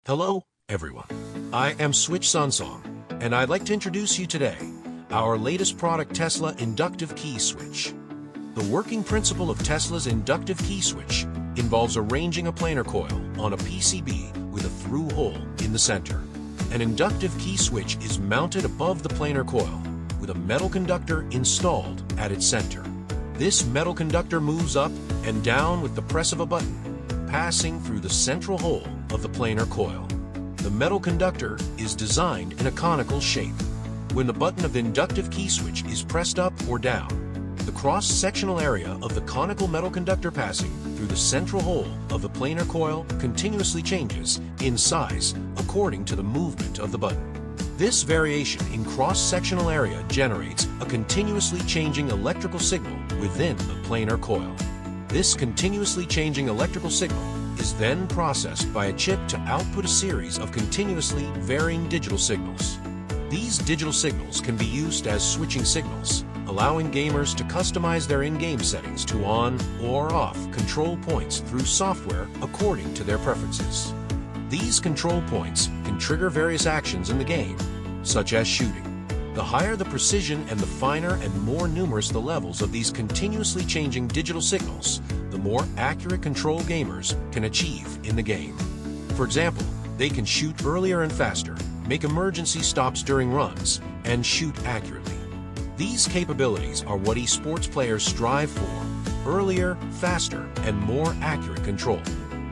Hello, everyone. I am Switch Sunsong, and I'd like to introduce you today our latest product, Tesla Inductive Key Switch. The working principle of Tesla's Inductive Key Switch involves arranging a planar coil on a PCB with a through hole in the center. An inductive key switch is mounted above the planar coil with a metal conductor installed at its center. This metal conductor moves up and down with the press of a button, passing through the central hole of the planar coil. The metal conductor is designed in a conical shape. When the button of the inductive key switch is pressed up or down, the cross-sectional area of the conical metal conductor passing through the central hole of the planar coil continuously changes in size according to the movement of the button. This variation in cross-sectional area generates a continuously changing electrical signal within the planar coil. This continuously changing electrical signal is then processed by a chip to output a series of continuously varying digital signals. These digital signals can be used as switching signals, allowing gamers to customize their in-game settings to on or off control points through software according to their preferences. These control points can trigger various actions in the game, such as shooting. The higher the precision and the finer and more numerous the levels of these continuously changing digital signals, the more accurate control gamers can achieve in the game. For example, they can shoot earlier and faster, make emergency stops during runs, and shoot accurately. These capabilities are what esports players strive for: earlier, faster, and more accurate control.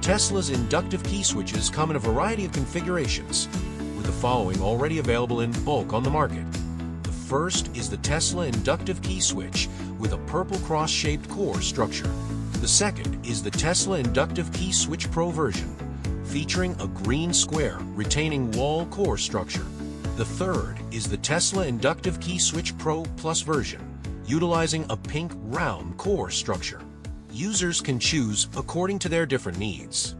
Tesla's inductive key switches come in a variety of configurations, with the following already available in bulk on the market. The first is the Tesla Inductive Key Switch with a purple cross-shaped core structure. The second is the Tesla Inductive Key Switch Pro version, featuring a green square retaining wall core structure. The third is the Tesla Inductive Key Switch Pro Plus version, utilizing a pink round core structure. Users can choose according to their different needs.